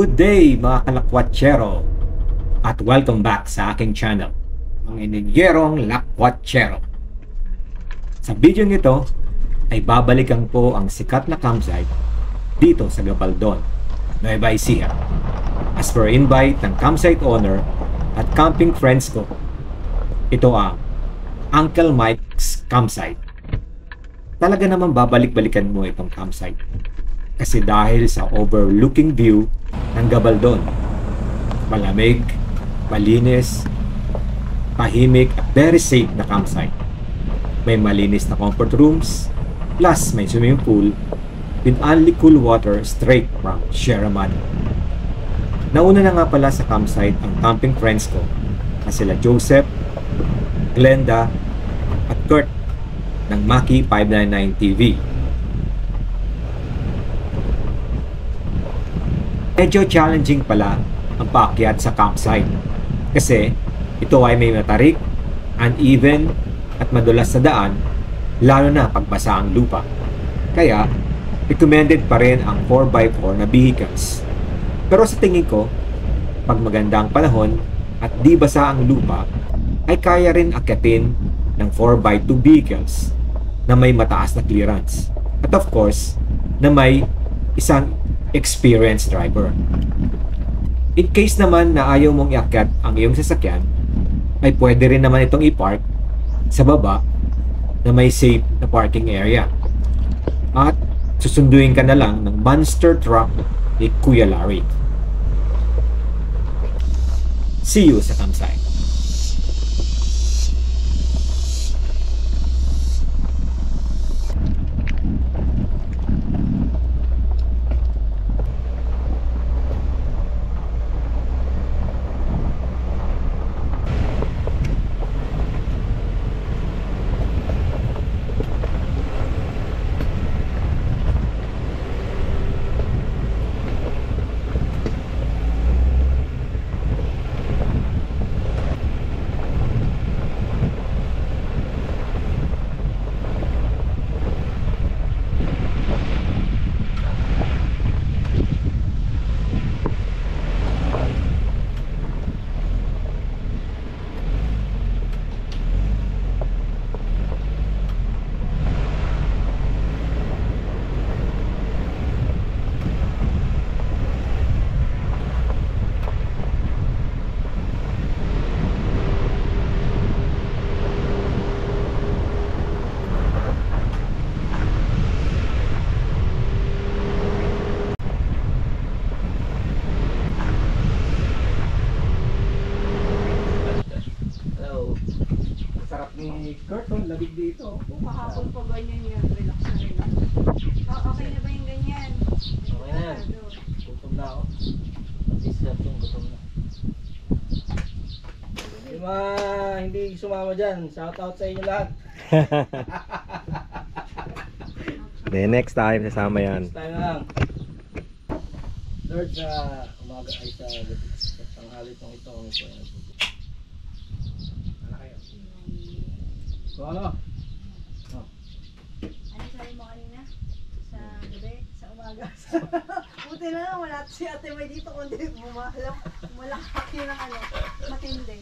Good day mga kalakwatsero at welcome back sa aking channel, ang Ininyerong Lakwatsyero. Sa video nito ay babalikan ko ang sikat na campsite dito sa Gabaldon, Nueva Ecija. As per invite ng campsite owner at camping friends ko, ito ang Uncle Mike's Campsite. Talaga naman babalik-balikan mo itong campsite. Kasi dahil sa overlooking view ng Gabaldon, malamig, malinis, tahimik at very safe na campsite. May malinis na comfort rooms, plus may swimming pool with only cool water straight from Sierra Madre. Nauna na nga pala sa campsite ang camping friends ko na sila Joseph, Glenda at Kurt ng Maki 599 TV. Medyo challenging pala ang paakyat sa campsite kasi ito ay may matarik, uneven at madulas na daan, lalo na pagbasa ang lupa. Kaya recommended pa rin ang 4x4 na vehicles. Pero sa tingin ko, pag maganda ang panahon at di basa ang lupa, ay kaya rin akyatin ng 4x2 vehicles na may mataas na clearance. At of course, na may isang experienced driver. In case naman na ayaw mong iakyat ang iyong sasakyan, ay pwede rin naman itong i-park sa baba na may safe na parking area. At susunduin ka na lang ng monster truck ni Kuya Larry. See you sa campsite. Sarap ni Kurt, labig dito. Kahapon pa ganyan yan, relax na relax. Okay na ba yung ganyan? Okay na yan. Gutom na ako. Isip yung gutom na. Yung mga hindi sumama dyan, shout out sa inyo lahat. Next time, sasama yan. Next time na lang. Lord, sa umaga ay sa tanghalit ng ito. Ano kayo? So ano? Ano sabi mo kanina? Sa gabi? Sa umaga? Buti na lang, wala si Ate May dito kundi bumalakpak yun ng matindi.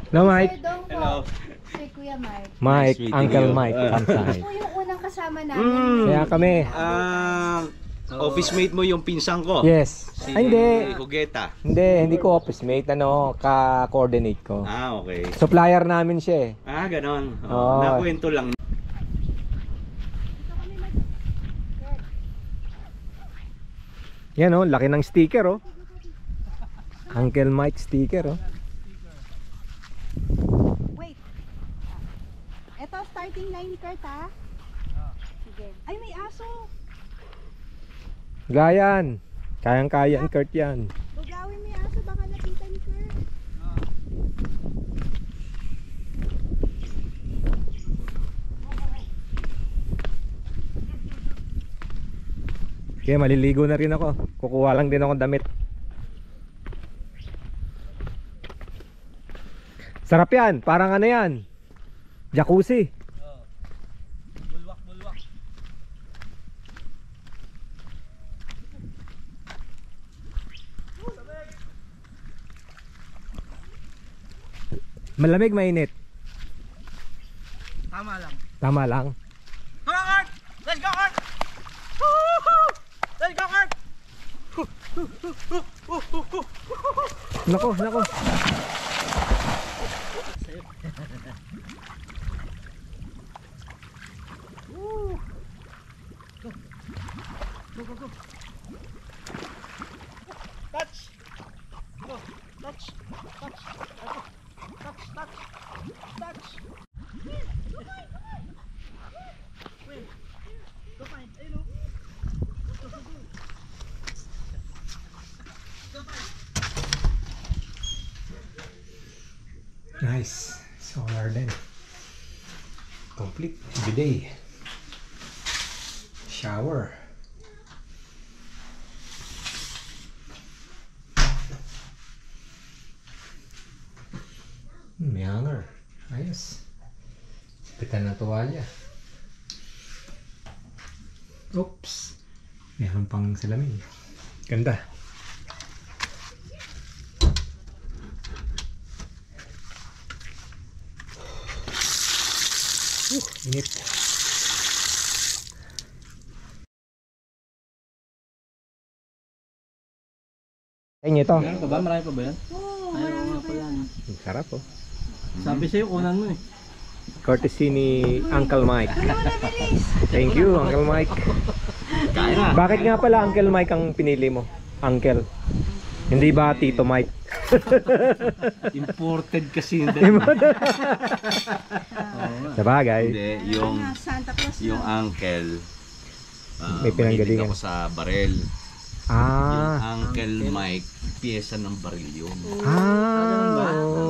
No, Mike? Sir Dong po. Si Kuya Mike. Mike, Nice meeting Uncle you. Mike. Kansay. Po yung unang kasama namin. Kaya kami. Office mate mo yung pinsan ko. Yes. Si Ay, hindi. Hugeta. Hindi ko office mate. Ka-coordinate ko. Okay. Supplier namin siya eh. Ganon. Oo. Nakwento lang. Yan oh, laki ng sticker oh. Uncle Mike sticker oh. Wait. Ito, starting line, Kurt, ha? Sige. Ay, may aso. Gayan. Kayang-kaya ang Kurt yan. Bugawin mo yung aso, baka nakita ni Kurt. Kaya maliligo na rin ako. Kukuha lang din ako damit. Sarap yan. Parang ano yan. Jacuzzi. Bulwak. Malamig, mainit. Tama lang. Tama lang. Come on, Kurt! Let's go, Kurt! Woo-hoo! Let's go, Kurt! Nako. Touch! Go! Touch! Touch! Wait! Go find! Ayun o! Nice. Solar din. Complete. Bidet. Shower. May hanger. Ayos. Pitan na tuwalya. Oops. Meron pang salamin. Ganda. Init. Ay, ito. Meron pa ba? Marami pa ba yan? Oo, Ayaw marami nga pa pala. yan. Ang sarap oh. Sabi sa'yo, kunan mo eh. Courtesy ni Uncle Mike. Thank you, Uncle Mike. Kain na. Bakit nga pala Uncle Mike ang pinili mo? Uncle. Hindi ba Tito Mike? Imported kasi yun. Sabagay. Hindi, yung Santa Claus yung na. uncle. May pinanggalingan. mahilig ako sa barel. Ah. Yung Uncle Mike, piyesa ng baril yun.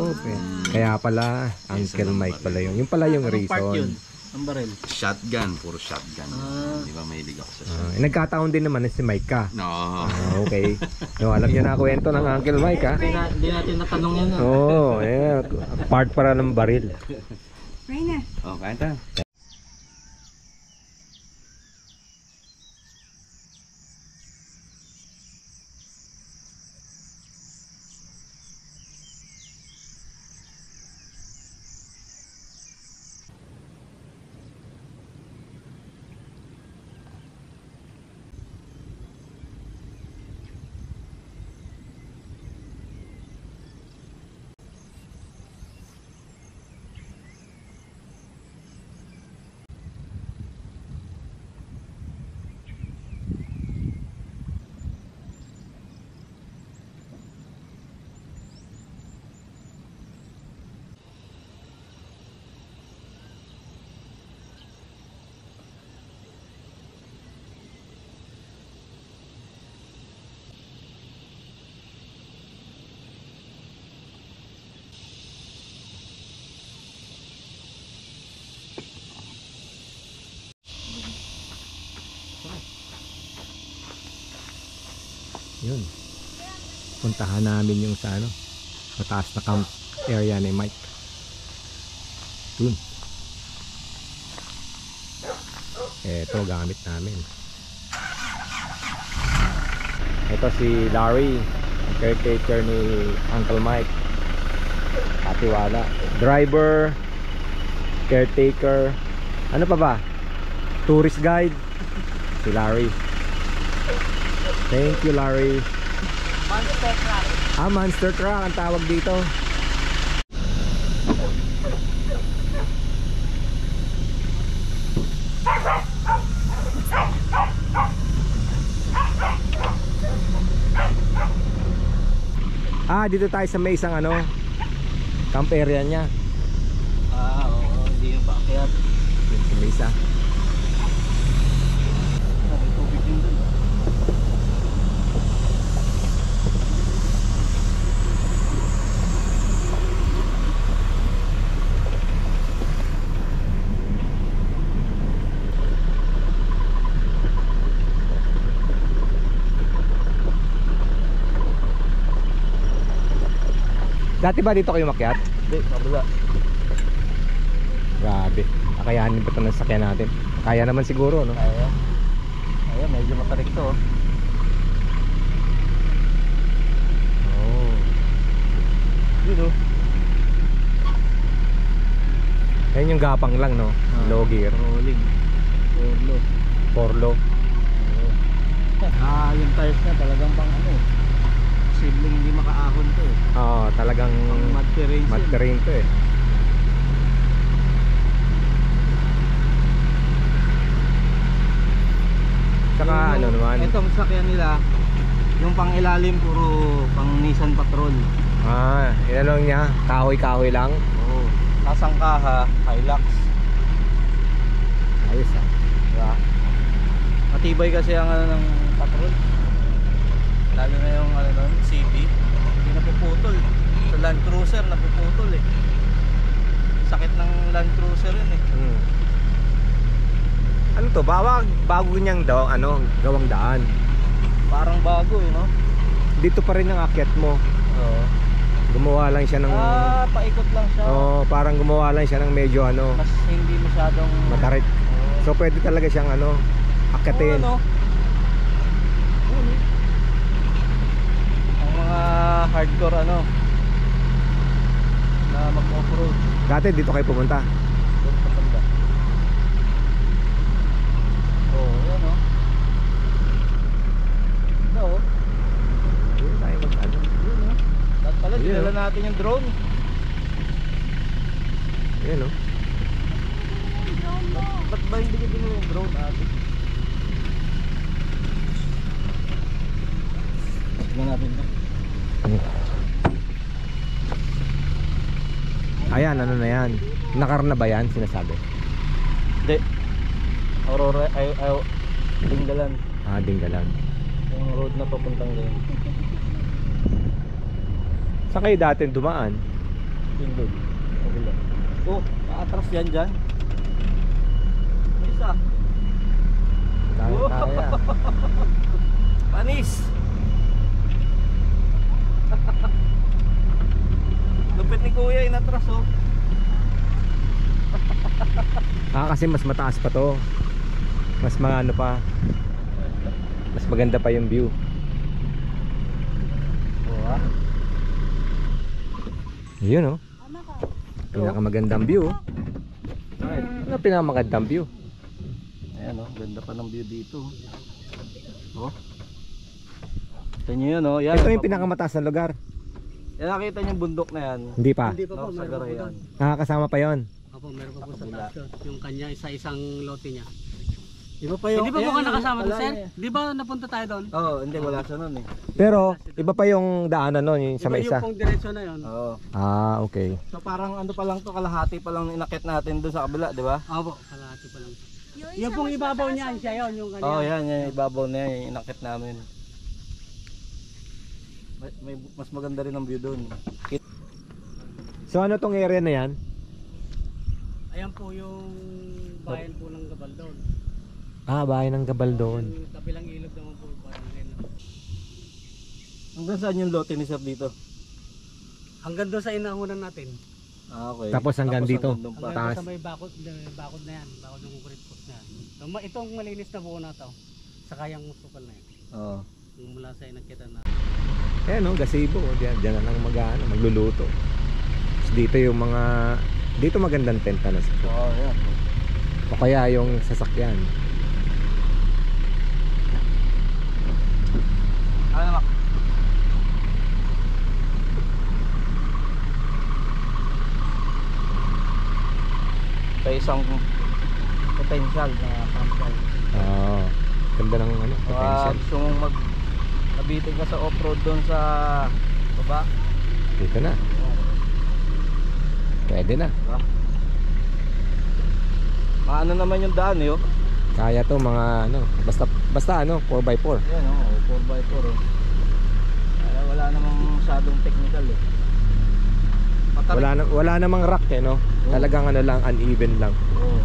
Okay. Kaya pala Uncle Mike pala yun. Yung pala yung Anong part yun? reason. Ang baril. Shotgun, puro shotgun. Di ba mahilig ako sa shotgun? Nagkataon din naman si Mike ka. No. Okay. No, alam niyo na kwento ng Uncle Mike ha. Hindi natin natanong yan. Oo, part para ng baril. Reyna. Oh, kain tayo. Yun. Puntahan namin yung sa ano, mataas na camp area ni Mike. Yun. Ito gamit namin. Ito si Larry, caretaker ni Uncle Mike. Katiwala. Driver, caretaker, ano pa ba? Tourist guide. Si Larry. Thank you, Larry. Monster truck. Monster truck ang tawag dito. Dito tayo sa may isang camp area niya. Oo, hindi yung paakyat. Dito sa may isa. May tubig din dun. Dati ba dito kayo makyat? Hindi, kabila. Grabe. Kakayanin ba ito ng sakyan natin? Kaya naman siguro, no? Kaya. Kaya, medyo matarik to. Oh. Dito. Yan yung gapang lang, no? Low gear. Rolling. Forlo. Forlo. Yung tires na talagang pang sibling hindi makaahon to eh. Oo, talagang Pang mud terrain. mud terrain to eh. Saka ano naman? Itong sakyan nila, yung pang ilalim puro pang Nissan Patrol. Inanong niya, kahoy-kahoy lang. Oo. Tasang kaha, Hilux. Ayos Diba? Matibay kasi ang ng Patrol. Lalo na yung nun, CB. Hindi napuputol. Sa Land Cruiser napuputol eh. Sakit ng Land Cruiser yun eh. Ano to? Bago niyang gawang daan. Parang bago eh, no? Dito pa rin ang akyat mo. Oo. Gumawa lang siya ng Paikot lang siya. parang gumawa lang siya ng medyo Mas hindi masyadong matarik. So pwede talaga siyang akyatin. Ang mga hardcore na mag-off-road. Dati dito kayo pumunta. Doon sa banda. Yan o. Ito o. Dito tayo mag-ano. Yun o. Dapat pala, Ayun, dinala natin yung drone. Ayan o. Ba't ba hindi ka dinala yung drone ate? Tignan natin ito. Ayan, ano na yan? Nakar na ba yan? Sinasabi. Hindi. Aurora, Dinggalan. Dinggalan. Yung road na papuntang doon. Saan kayo dati dumaan? Doon. Kabila. Oh, atras yan dyan. May isa. Kaya. Panis! Lupit ni kuya, inatras oh. Kasi mas mataas pa to. Mas pa. Mas maganda pa yung view. Oh, Yun oh. Pinakamagandang view. Ano pinakamagandang view? ayan oh, ganda pa ng view dito. Oh. Kita nyo yun oh. Yan, Ito yung pinakamataas na lugar. yan nakita nyo yung bundok na yan. Hindi pa. Hindi pa po, Sa meron pa po Garayan. doon. Nakakasama pa yon. Opo, meron pa po sa Kabila. taas doon. Yung kanya, isa-isang lote niya. Di ba pa yung... Hindi pa po ka nakasama doon, wala sir? niya. Di ba napunta tayo doon? Oo, hindi wala siya nun eh. Pero iba pa yung daanan nun, yung sa Iba may isa. yung pong diretsyon na yun. Oo. Okay. So parang ano pa lang to, kalahati pa lang inakit natin doon sa kabila, di ba? Opo, kalahati pa lang. Yung pong ibabaw niya, siya yun, yung kanya. Oo, yan, yan, ibabaw na yan, yung inakit namin. May mas maganda rin ang view doon. So ano tong area na yan? Ayan po yung bayan po ng Gabaldon. Bahay ng Gabaldon. Yung kabilang ilog naman po, bayan rin. Hanggang saan yung lote ni Sir dito? Hanggang doon sa inahunan natin. Okay. Tapos hanggang dito? doon pa. Hanggang Taas. doon sa may bakod na yan. Bakod ng concrete post na yan. So, itong malinis na buo na to. Saka yung sukal na yan. Oo. Yung mula sa inakita na. Ayan oh, gazebo. Diyan na lang magluluto. dito yung mga dito magandang tenta na spot. Oo, yan. O kaya yung sasakyan. Ano naman? Sa isang potential na campsite. Oo. Ganda ng ano, potential. Gusto mong nabitin ka sa off-road doon sa baba. Dito na. Pwede na. Diba? Maano naman yung daan eh, oh. Kaya to mga ano, basta ano, 4x4. Yan, oh, 4x4 oh. Kaya wala namang masyadong technical eh. Wala namang rock eh, no? Oo. Talagang ano lang, uneven lang. Oo.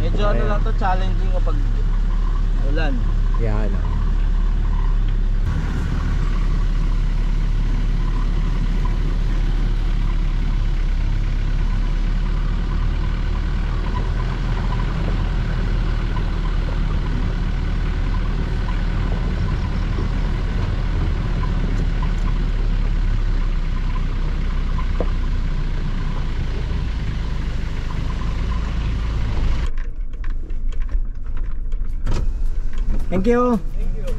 Medyo ano Ayan. lang to, challenging kapag ulan. Yan. Thank you.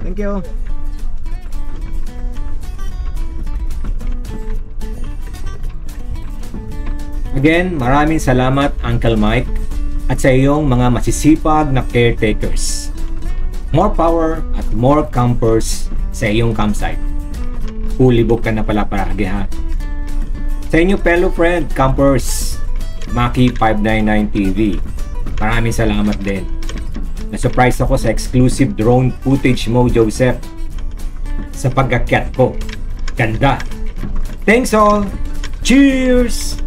Thank you. Again, maraming salamat Uncle Mike at sa iyong mga masisipag na caretakers. More power at more campers sa iyong campsite. Hulibog ka na pala paragi ha. Sa inyo fellow friend campers, Maki 599 TV, maraming salamat din. Na-surprise ako sa exclusive drone footage mo, Joseph. Sa pag-akyat ko. Ganda. Thanks all. Cheers!